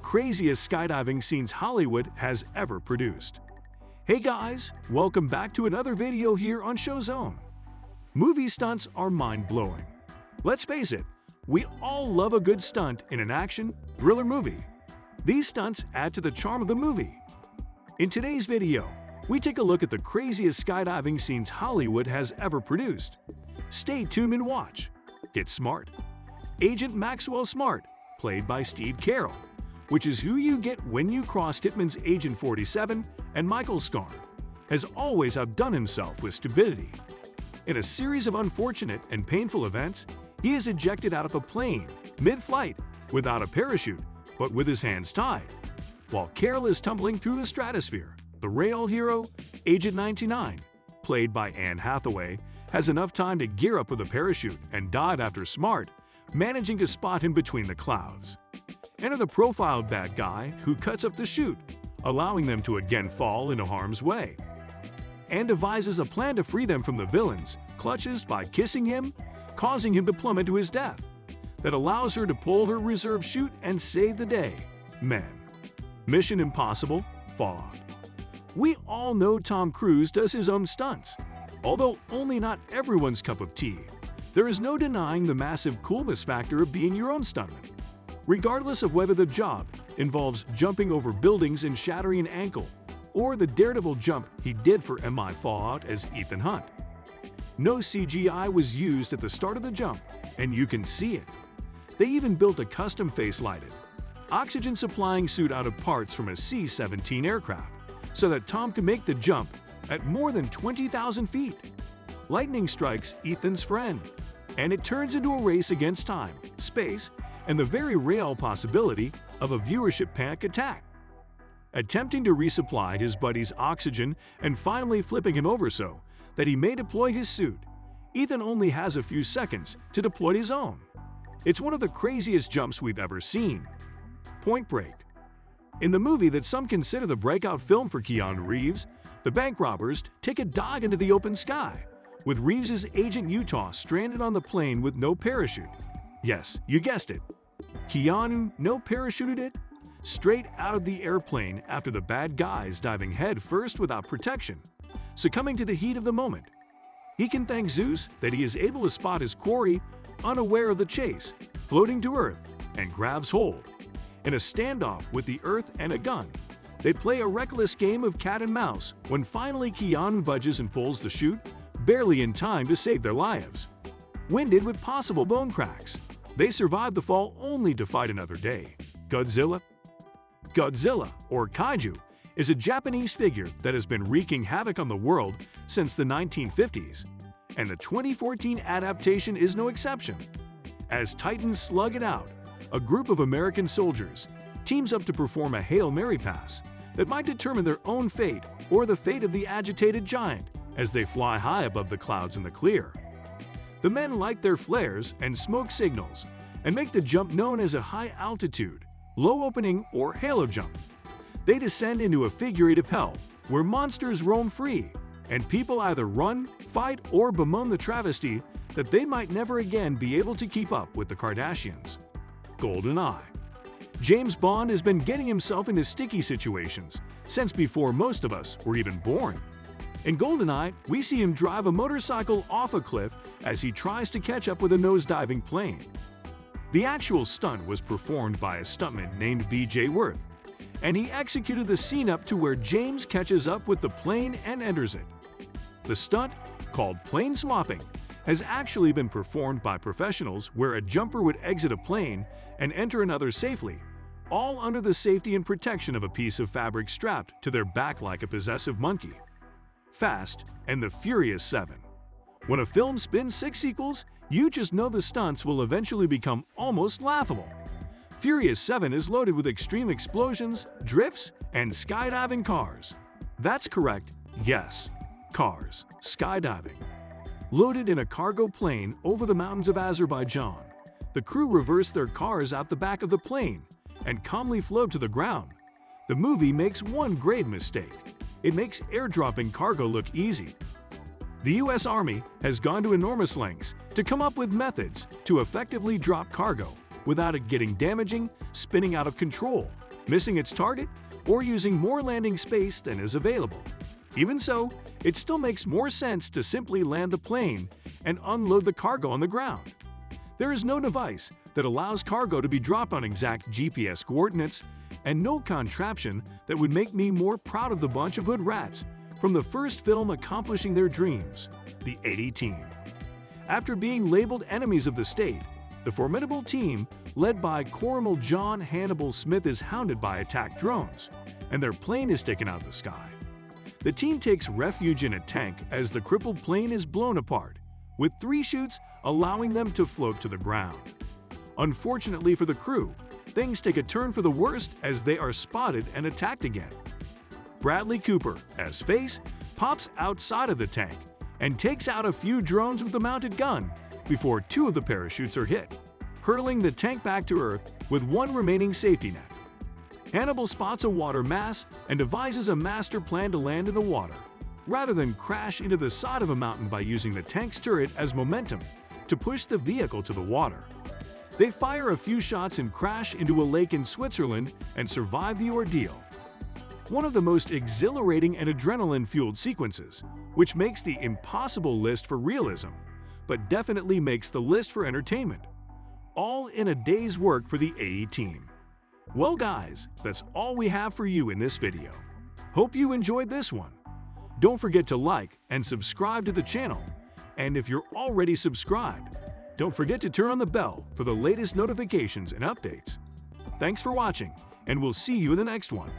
craziest skydiving scenes Hollywood has ever produced. Hey guys, welcome back to another video here on ShowZone. Movie stunts are mind-blowing. Let's face it, we all love a good stunt in an action, thriller movie. These stunts add to the charm of the movie. In today's video, we take a look at the craziest skydiving scenes Hollywood has ever produced. Stay tuned and watch. Get smart. Agent Maxwell Smart, played by Steve Carell, which is who you get when you cross Hitman's Agent 47 and Michael Scarn, has always outdone himself with stupidity. In a series of unfortunate and painful events, he is ejected out of a plane, mid-flight, without a parachute, but with his hands tied. While Carell is tumbling through the stratosphere, the rail hero, Agent 99, played by Anne Hathaway, has enough time to gear up with a parachute and dive after Smart, managing to spot him between the clouds. Enter the profiled bad guy who cuts up the chute, allowing them to again fall into harm's way, and devises a plan to free them from the villain's clutches by kissing him, causing him to plummet to his death, that allows her to pull her reserve chute and save the day. Men. Mission Impossible Fallout. We all know Tom Cruise does his own stunts. Although only not everyone's cup of tea, there is no denying the massive coolness factor of being your own stuntman. Regardless of whether the job involves jumping over buildings and shattering an ankle, or the daredevil jump he did for MI Fallout as Ethan Hunt. No CGI was used at the start of the jump, and you can see it. They even built a custom face-lighted, oxygen-supplying suit out of parts from a C-17 aircraft, so that Tom could make the jump at more than 20,000 feet. Lightning strikes Ethan's friend, and it turns into a race against time, space, and the very real possibility of a viewership panic attack. Attempting to resupply his buddy's oxygen and finally flipping him over so that he may deploy his suit, Ethan only has a few seconds to deploy his own. It's one of the craziest jumps we've ever seen. Point Break. In the movie that some consider the breakout film for Keanu Reeves, the bank robbers take a dive into the open sky, with Reeves' Agent Utah stranded on the plane with no parachute. Yes, you guessed it. Keanu no parachuted it? Straight out of the airplane after the bad guys diving head first without protection, succumbing to the heat of the moment. He can thank Zeus that he is able to spot his quarry, unaware of the chase, floating to Earth, and grabs hold. In a standoff with the Earth and a gun, they play a reckless game of cat and mouse when finally Keanu budges and pulls the chute, barely in time to save their lives. Winded with possible bone cracks, they survive the fall only to fight another day. Godzilla? Godzilla, or Kaiju, is a Japanese figure that has been wreaking havoc on the world since the 1950s, and the 2014 adaptation is no exception. As Titans slug it out, a group of American soldiers teams up to perform a Hail Mary pass that might determine their own fate or the fate of the agitated giant as they fly high above the clouds in the clear. The men light their flares and smoke signals and make the jump known as a high-altitude, low opening, or halo jump. They descend into a figure eight of hell where monsters roam free, and people either run, fight, or bemoan the travesty that they might never again be able to keep up with the Kardashians. GoldenEye. James Bond has been getting himself into sticky situations since before most of us were even born. In GoldenEye, we see him drive a motorcycle off a cliff as he tries to catch up with a nose-diving plane. The actual stunt was performed by a stuntman named B.J. Worth, and he executed the scene up to where James catches up with the plane and enters it. The stunt, called plane swapping, has actually been performed by professionals where a jumper would exit a plane and enter another safely, all under the safety and protection of a piece of fabric strapped to their back like a possessive monkey. Fast and the Furious 7. When a film spins 6 sequels, you just know the stunts will eventually become almost laughable. Furious 7 is loaded with extreme explosions, drifts, and skydiving cars. That's correct, yes, cars, skydiving. Loaded in a cargo plane over the mountains of Azerbaijan, the crew reverse their cars out the back of the plane and calmly float to the ground. The movie makes one grave mistake. It makes airdropping cargo look easy. The U.S. Army has gone to enormous lengths to come up with methods to effectively drop cargo without it getting damaging, spinning out of control, missing its target, or using more landing space than is available. Even so, it still makes more sense to simply land the plane and unload the cargo on the ground. There is no device that allows cargo to be dropped on exact GPS coordinates, and no contraption that would make me more proud of the bunch of hood rats from the first film accomplishing their dreams, the A-Team. After being labeled enemies of the state, the formidable team, led by Corporal John Hannibal Smith, is hounded by attack drones, and their plane is taken out of the sky. The team takes refuge in a tank as the crippled plane is blown apart, with 3 chutes allowing them to float to the ground. Unfortunately for the crew, things take a turn for the worst as they are spotted and attacked again. Bradley Cooper, as Face, pops outside of the tank and takes out a few drones with a mounted gun before 2 of the parachutes are hit, hurtling the tank back to Earth with 1 remaining safety net. Hannibal spots a water mass and devises a master plan to land in the water, rather than crash into the side of a mountain by using the tank's turret as momentum to push the vehicle to the water. They fire a few shots and crash into a lake in Switzerland and survive the ordeal. One of the most exhilarating and adrenaline-fueled sequences, which makes the impossible list for realism, but definitely makes the list for entertainment. All in a day's work for the A-Team. Well guys, that's all we have for you in this video. Hope you enjoyed this one. Don't forget to like and subscribe to the channel, and if you're already subscribed, don't forget to turn on the bell for the latest notifications and updates. Thanks for watching, and we'll see you in the next one.